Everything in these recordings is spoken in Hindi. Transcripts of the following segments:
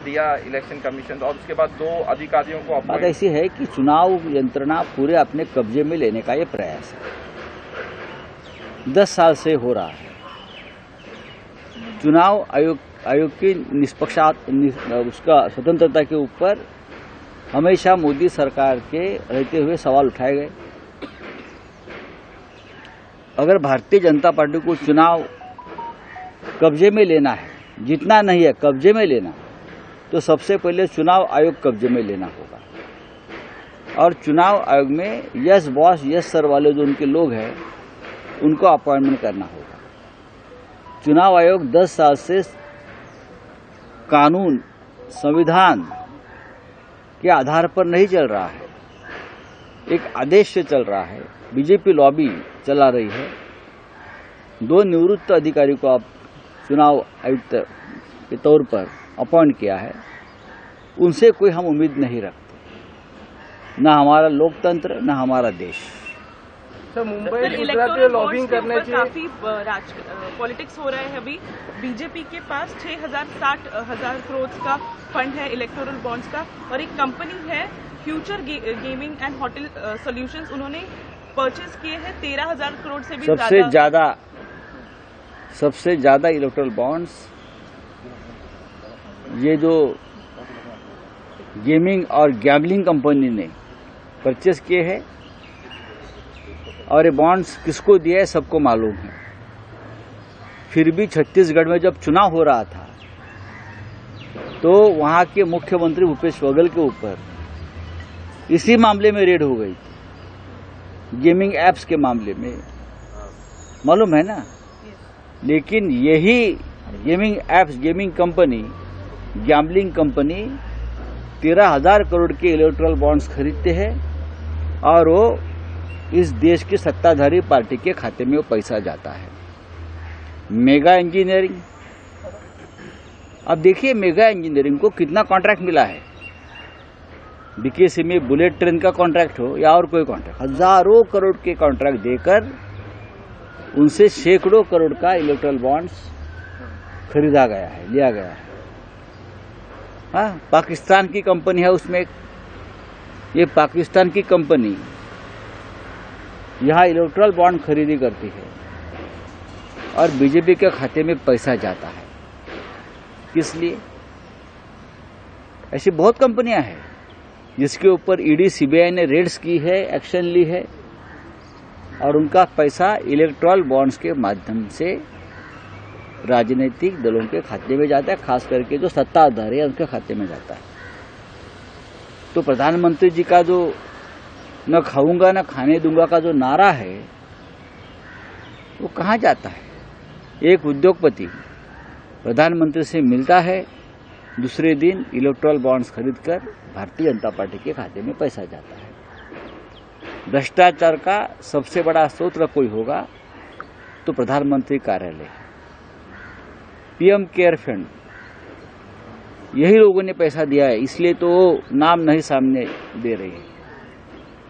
दिया इलेक्शन कमीशन और उसके बाद 2 अधिकारियों को बात ऐसी है कि चुनाव यंत्रणा पूरे अपने कब्जे में लेने का ये प्रयास है। 10 साल से हो रहा है। चुनाव आयोग की उसका स्वतंत्रता के ऊपर हमेशा मोदी सरकार के रहते हुए सवाल उठाए गए। अगर भारतीय जनता पार्टी को चुनाव कब्जे में लेना है, जीतना नहीं है, कब्जे में लेना, तो सबसे पहले चुनाव आयोग कब्जे में लेना होगा और चुनाव आयोग में यस बॉस यस सर वाले जो उनके लोग हैं उनको अपॉइंटमेंट करना होगा। चुनाव आयोग 10 साल से कानून संविधान के आधार पर नहीं चल रहा है, एक आदेश से चल रहा है। बीजेपी लॉबी चला रही है। 2 निवृत्त अधिकारी को आप चुनाव आयुक्त के तौर पर अपॉइंट किया है, उनसे कोई हम उम्मीद नहीं रखते, ना हमारा लोकतंत्र ना हमारा देश। सर, मुंबई गुजरात लॉबिंग करने से काफी पॉलिटिक्स हो रहा है। अभी बीजेपी के पास 6,60,000 करोड़ का फंड है इलेक्टोरल बॉन्ड्स का, और एक कंपनी है future gaming and hotel solutions, उन्होंने परचेज किए हैं 13,000 करोड़ से भी सबसे ज्यादा इलेक्टोरल बॉन्ड्स ये जो गेमिंग और गैम्बलिंग कंपनी ने परचेस किए हैं, और ये बॉन्ड्स किसको दिए है सबको मालूम है। फिर भी छत्तीसगढ़ में जब चुनाव हो रहा था तो वहां के मुख्यमंत्री भूपेश बघेल के ऊपर इसी मामले में रेड हो गई थी, गेमिंग एप्स के मामले में, मालूम है ना। लेकिन यही gaming apps, gaming company, gambling company 13,000 crore के इलेक्टोरल बॉन्ड्स खरीदते हैं और वो इस देश की सत्ताधारी पार्टी के खाते में वो पैसा जाता है। मेगा इंजीनियरिंग, अब देखिए मेगा इंजीनियरिंग को कितना कॉन्ट्रैक्ट मिला है। बीकेसी में बुलेट ट्रेन का कॉन्ट्रैक्ट हो या और कोई कॉन्ट्रैक्ट, हजारों करोड़ के कॉन्ट्रैक्ट देकर उनसे सैकड़ों करोड़ का इलेक्टोरल बॉन्ड्स खरीदा गया है, लिया गया है। हाँ, पाकिस्तान की कंपनी है उसमें, ये पाकिस्तान की कंपनी यहाँ इलेक्टोरल बॉन्ड खरीदी करती है और बीजेपी के खाते में पैसा जाता है। किस लिए? ऐसी बहुत कंपनियां हैं जिसके ऊपर ईडी सीबीआई ने रेड्स की है, एक्शन ली है, और उनका पैसा इलेक्टोरल बॉन्ड्स के माध्यम से राजनीतिक दलों के खाते में जाता है, खास करके जो सत्ताधारी है उनके खाते में जाता है। तो प्रधानमंत्री जी का जो न खाऊंगा न खाने दूंगा का जो नारा है वो कहाँ जाता है? एक उद्योगपति प्रधानमंत्री से मिलता है, दूसरे दिन इलेक्टोरल बॉन्ड्स खरीदकर भारतीय जनता पार्टी के खाते में पैसा जाता है। भ्रष्टाचार का सबसे बड़ा स्रोत कोई होगा तो प्रधानमंत्री कार्यालय, पीएम केयर फंड, यही लोगों ने पैसा दिया है, इसलिए तो नाम नहीं सामने दे रही है।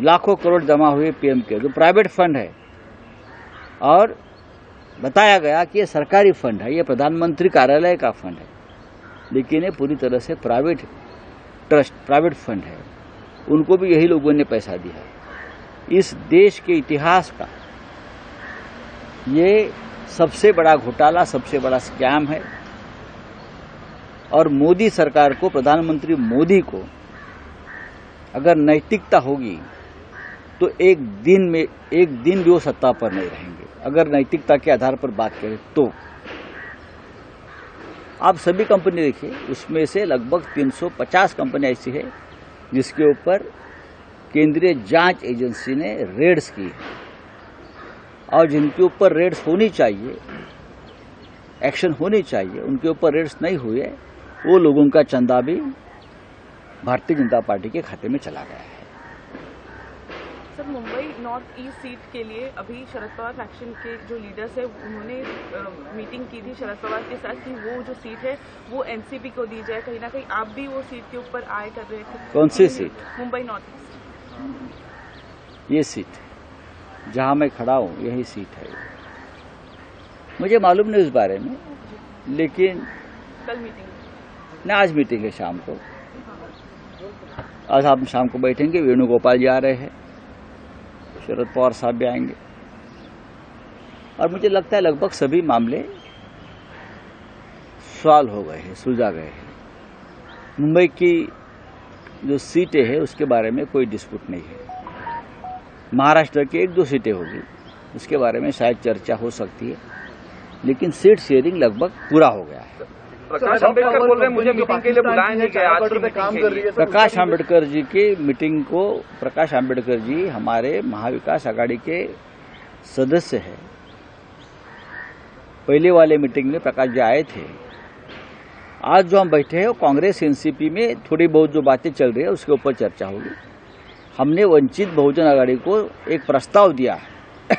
लाखों करोड़ जमा हुए पीएम केयर, जो प्राइवेट फंड है, और बताया गया कि ये सरकारी फंड है, ये प्रधानमंत्री कार्यालय का फंड है, लेकिन ये पूरी तरह से प्राइवेट ट्रस्ट, प्राइवेट फंड है। उनको भी यही लोगों ने पैसा दिया। इस देश के इतिहास का ये सबसे बड़ा घोटाला, सबसे बड़ा स्कैम है। और मोदी सरकार को, प्रधानमंत्री मोदी को अगर नैतिकता होगी तो एक दिन भी वो सत्ता पर नहीं रहेंगे। अगर नैतिकता के आधार पर बात करें तो आप सभी कंपनी देखिए, उसमें से लगभग 350 कंपनी ऐसी है जिसके ऊपर केंद्रीय जांच एजेंसी ने रेड्स की है, और जिनके ऊपर रेड्स होनी चाहिए, एक्शन होनी चाहिए, उनके ऊपर रेड्स नहीं हुए, वो लोगों का चंदा भी भारतीय जनता पार्टी के खाते में चला गया है। Sir, Mumbai north east seat के लिए अभी शरद पवार फैक्शन के जो लीडर्स है उन्होंने मीटिंग की थी शरद पवार के साथ कि वो जो सीट है वो एनसीपी को दी जाए। कहीं ना कहीं आप भी वो सीट के ऊपर आए कर रहे थे। कौन सी सीट? Mumbai north east. ये सीट जहां मैं खड़ा हूं यही सीट है। मुझे मालूम नहीं इस बारे में, लेकिन कल मीटिंग ना आज मीटिंग है शाम को, आज हम शाम को बैठेंगे, वेणुगोपाल जी आ रहे हैं, शरद पवार साहब भी आएंगे, और मुझे लगता है लगभग सभी मामले सॉल्व हो गए हैं, सुलझा गए हैं। मुंबई की जो सीटें हैं उसके बारे में कोई डिस्प्यूट नहीं है। महाराष्ट्र की 1-2 सीटें होगी, उसके बारे में शायद चर्चा हो सकती है, लेकिन सीट शेयरिंग लगभग पूरा हो गया है। प्रकाश आंबेडकर बोल रहे हैं मुझे मीटिंग के लिए बुलाया नहीं गया, आज की काम कर रही है। प्रकाश आंबेडकर जी की मीटिंग को, प्रकाश आंबेडकर जी हमारे महाविकास आघाड़ी के सदस्य हैं। पहले वाले मीटिंग में प्रकाश जी आए थे। आज जो हम बैठे हैं वो कांग्रेस एनसीपी में थोड़ी बहुत जो बातें चल रही है उसके ऊपर चर्चा होगी। हमने वंचित बहुजन आघाड़ी को एक प्रस्ताव दिया है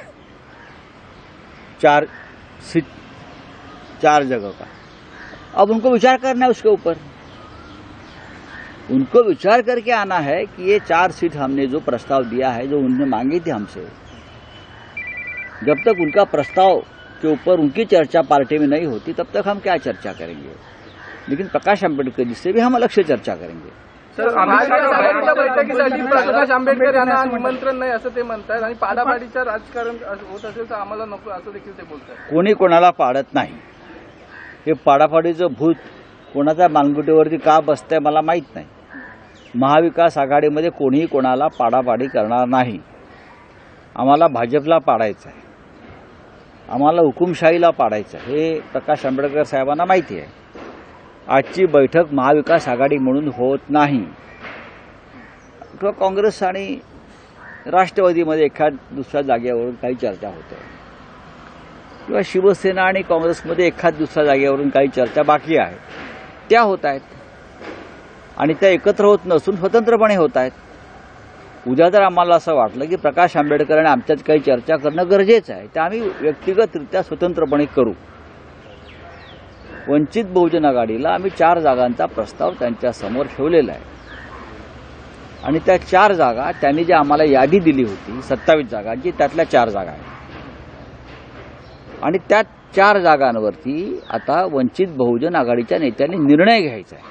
4 जगह का। अब उनको विचार करना है उसके ऊपर, उनको विचार करके आना है कि ये 4 सीट हमने जो प्रस्ताव दिया है, जो उन्होंने मांगी थी हमसे, जब तक उनका प्रस्ताव के ऊपर उनकी चर्चा पार्टी में नहीं होती तब तक हम क्या चर्चा करेंगे। लेकिन प्रकाश आंबेडकर जी से भी हम अलग से चर्चा करेंगे। बैठकीसाठी प्रकाश आंबेडकर यांना निमंत्रण नाही असं ते म्हणतात आणि पाडापाडीचं राजकारण होत असेल तर आम्हाला नको असं देखील ते बोलतात। कोणी कोणाला पाडत नाही। हे पाडापाडीचं भूत कोणाच्या मानगुटीवरती का बसतंय मला माहित नाही। महाविकास आघाडीमध्ये कोणीही कोणाला पाडापाडी करणार नाही। आम्हाला भाजपला पाडायचं आहे, आम्हाला हुकुमशाहीला पाडायचं आहे, हे प्रकाश आंबेडकर साहेबांना माहिती आहे। आजची बैठक महाविकास आघाडी म्हणून होत नाही, किंवा काँग्रेस आणि राष्ट्रवादीमध्ये एखाद दुसऱ्या जागेवरून काही चर्चा होते, किंवा शिवसेना आणि काँग्रेसमध्ये एखाद दुसऱ्या जागेवरून काही चर्चा बाकी आहे, त्या होत आहेत आणि त्या एकत्र होत नसून स्वतंत्रपणे होत आहेत। उद्या जर आम्हाला असं वाटलं की प्रकाश आंबेडकर आणि आमच्यात काही चर्चा करणं गरजेचं आहे, तर आम्ही व्यक्तिगतरित्या स्वतंत्रपणे करू। वंचित बहुजन आघाडीला आम्ही 4 जागांचा प्रस्ताव त्यांच्या समोर ठेवलेला आहे आणि त्या 4 जागा त्यांनी जी आम्हाला यादी दिली होती 27 जागांची, त्यातल्या 4 जागा आहेत आणि त्या 4 जागांवरती आता वंचित बहुजन आघाडीच्या नेत्यांनी निर्णय घ्यायचा आहे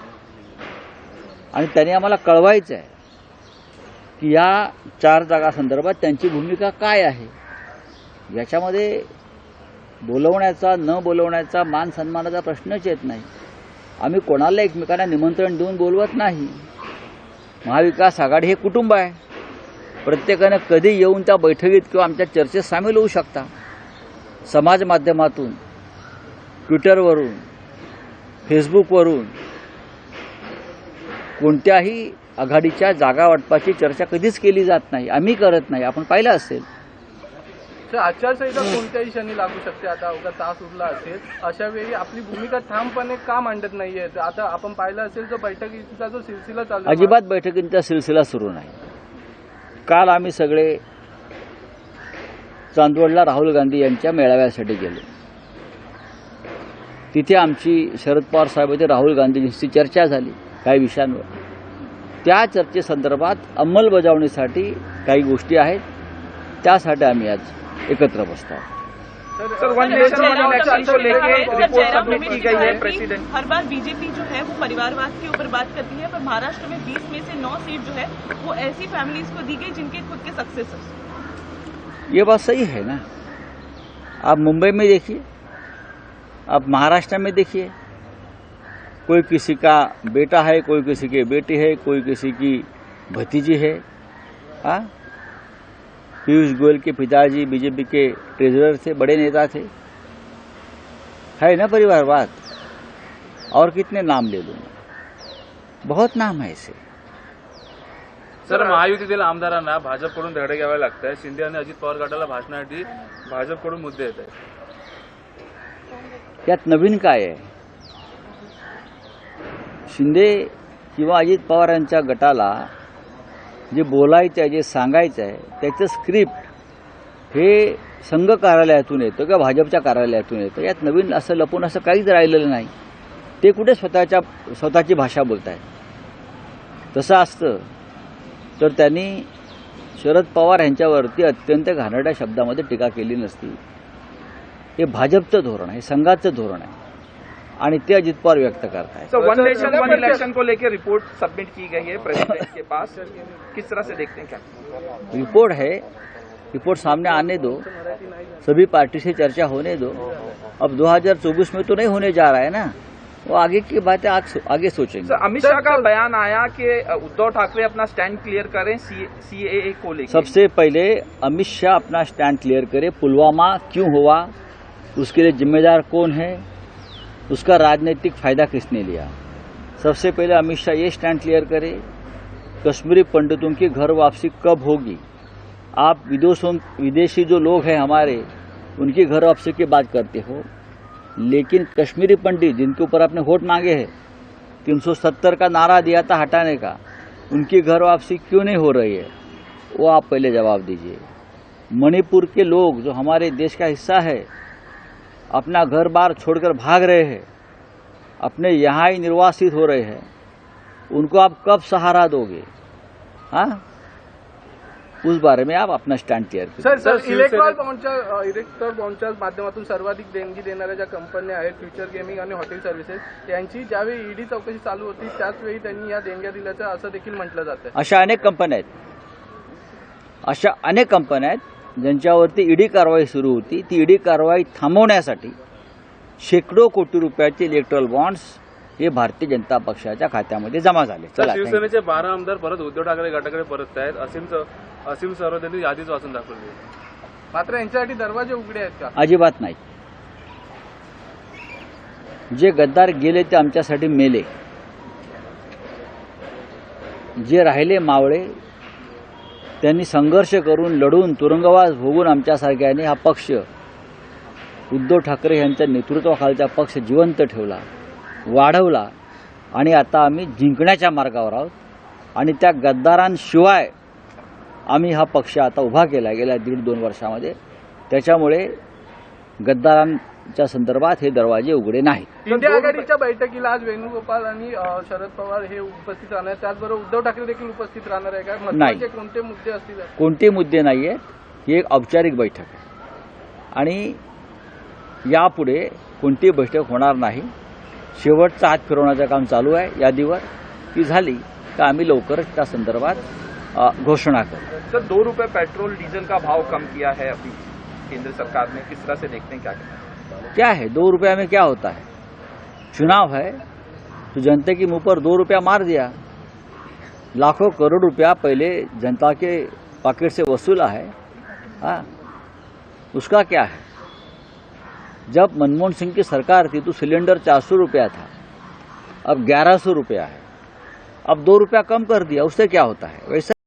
आणि त्यांनी आम्हाला कळवायचं आहे की या 4 जागा संदर्भात त्यांची भूमिका काय आहे। याच्यामध्ये बोलवण्याचा न बोलवण्याचा मान सन्मानाचा प्रश्नच येत नाही। आम्ही कोणाला एकमेकांना निमंत्रण देऊन बोलवत नाही। महाविकास आघाडी हे कुटुंब आहे, प्रत्येकानं कधी येऊन त्या बैठकीत किंवा आमच्या चर्चेत सामील होऊ शकता। समाज माध्यमातून, ट्विटरवरून, फेसबुकवरून कोणत्याही आघाडीच्या जागा वाटपाची चर्चा कधीच केली जात नाही, आम्ही करत नाही, आपण पाहिलं असेल। आचारसंहिता कोणत्याही क्षणी लागू शकते। आता अवघा तास उरला असेल, अशा वेळी आपली भूमिका ठामपणे का मांडत नाहीये। आता आपण पाहिलं असेल तर बैठकीचा जो सिलसिला चालू आहे, अजिबात बैठकींचा सिलसिला सुरू नाही। काल आम्ही सगळे चांदवडला राहुल गांधी यांच्या मेळाव्यासाठी गेलो, तिथे आमची शरद पवार साहेब होते, राहुल गांधींची चर्चा झाली काही विषयांवर। त्या चर्चेसंदर्भात अंमलबजावणीसाठी काही गोष्टी आहेत, त्यासाठी आम्ही आज एकत्र बसता हूँ। Sir, one nation one election को लेके रिपोर्ट सबमिट की गई है। प्रेसिडेंट हर बार बीजेपी जो है वो परिवारवाद के ऊपर बात करती है, पर महाराष्ट्र में 20 में से 9 सीट जो है वो ऐसी फैमिलीज को दी गई जिनके खुद के सक्सेसर्स। ये बात सही है ना। आप मुंबई में देखिए, आप महाराष्ट्र में देखिए, कोई किसी का बेटा है, कोई किसी की बेटी है, कोई किसी की भतीजी है। हाँ, पीयूष गोयल के पिताजी बीजेपी के ट्रेजरर थे, बड़े नेता थे, है ना परिवारवाद। और कितने नाम ले लूंगा, बहुत नाम है ऐसे। सर, महायुतीतील आमदारांना भाजपकडून धडे घ्यावे लागत आहे। शिंदे आणि अजित पवार गटाला भाषणासाठी भाजपकडून मुद्दे येत आहेत, यात नवीन काय आहे? शिंदे किंवा अजित पवार यांच्या गटाला जे बोलायचं आहे, जे सांगायचं आहे, त्याचं स्क्रिप्ट हे संघ कार्यालयातून येतं किंवा भाजपच्या कार्यालयातून येतं। यात नवीन असं लपून असं काहीच राहिलेलं नाही। ते कुठे स्वतःची भाषा बोलतायत। तसं असतं तर त्यांनी शरद पवार यांच्यावरती अत्यंत घाणेरड्या शब्दामध्ये टीका केली नसती। हे भाजपचं धोरण आहे, संघाचं धोरण आहे आणि ते अजित पवार व्यक्त करतायत. Sir, one nation one election को लेकर रिपोर्ट सबमिट की गई है प्रेसिडेंट के पास, किस तरह से देखते हैं क्या? रिपोर्ट है, रिपोर्ट सामने आने दो, सभी पार्टी से चर्चा होने दो. अब 2024 में तो नहीं होने जा रहा है ना, वो आगे की बातें आगे सोचेंगे. सर, अमित शाह का बयान आया कि उद्धव ठाकरे अपना स्टैंड क्लियर करें सीएए को लेकर. सबसे पहले अमित शाह अपना स्टैंड क्लियर करे. पुलवामा क्यों हुआ, उसके लिए जिम्मेदार कौन है, उसका राजनीतिक फायदा किसने लिया. सबसे पहले अमित शाह ये स्टैंड क्लियर करे, कश्मीरी पंडितों की घर वापसी कब होगी. आप विदेशी जो लोग हैं हमारे, उनकी घर वापसी की बात करते हो, लेकिन कश्मीरी पंडित जिनके ऊपर आपने वोट मांगे हैं, 370 का नारा दिया था हटाने का, उनकी घर वापसी क्यों नहीं हो रही है, वो आप पहले जवाब दीजिए. मणिपुर के लोग जो हमारे देश का हिस्सा है, अपना घर बार छोड़कर भाग रहे हैं, अपने यहाँ ही निर्वासित हो रहे हैं, उनको आप कब सहारा दोगे. हाँ, उस बारे में आप अपना स्टँड क्लिअर करा. सर, इलेक्ट्रॉल बॉन्डच्या माध्यमातून सर्वाधिक देणगी देणाऱ्या ज्या कंपन्या आहेत, फ्युचर गेमिंग आणि हॉटेल सर्व्हिसेस, यांची ज्यावेळी ईडी चौकशी चालू होती त्याचवेळी त्यांनी या देणग्या दिल्याचं असं देखील म्हटलं जातं. अशा अनेक कंपन्या आहेत ज्यांच्यावरती ईडी कारवाई सुरू होती. ती ईडी कारवाई थांबवण्यासाठी शेकडो कोटी रुपयाचे इलेक्ट्रॉल बॉन्ड्स हे भारतीय जनता पक्षाच्या खात्यामध्ये जमा झाले. चला, शिवसेनेचे 12 आमदार परत उद्धव ठाकरे गटाकडे परत आहेत. असीम सरोदे यांनी यादीच वाचून दाखवली. मात्र यांच्यासाठी दरवाजे उघडे आहेत का? अजिबात नाही. जे गद्दार गेले ते आमच्यासाठी मेले, जे राहिले मावळे त्यांनी संघर्ष करून लढून तुरुंगवास भोगून आमच्यासारख्याने हा पक्ष, उद्धव ठाकरे यांच्या नेतृत्वाखालचा पक्ष जिवंत ठेवला, वाढवला आणि आता आम्ही जिंकण्याच्या मार्गावर आहोत. आणि त्या गद्दारांशिवाय आम्ही हा पक्ष आता उभा केला गेल्या 1.5-2 वर्षामध्ये. त्याच्यामुळे गद्दारांच्या संदर्भात हे दरवाजे उघडे नाहीत. इंडिया आघाडीच्या बैठकीला आज वेणुगोपाल आणि शरद पवार हे उपस्थित राहणार, त्याचबरोबर उद्धव ठाकरे देखील उपस्थित राहणार आहे का? महत्त्वाचे कोणते मुद्दे असतील? कोणते मुद्दे नाहीये, ही एक औपचारिक बैठक आहे आणि यापुढे कोणतीही बैठक होणार नाही. शेवटचा हात फिरवण्याचं काम चालू आहे. यादीवर ती झाली तर आम्ही लवकरच त्या संदर्भात घोषणा करू. सर, 2 रुपये पेट्रोल डीजल का भाव कम किया है अभी केंद्र सरकार ने, किस तरह से देखते हैं, क्या है 2 रुपया में क्या होता है. चुनाव है तो जनता के मुंह पर 2 रुपया मार दिया. लाखों करोड़ रुपया पहले जनता के पॉकेट से वसूला है. हाँ, उसका क्या है. जब मनमोहन सिंह की सरकार थी तो सिलेंडर 400 रुपया था, अब 1100 रुपया है. अब 2 रुपया कम कर दिया, उससे क्या होता है. वैसे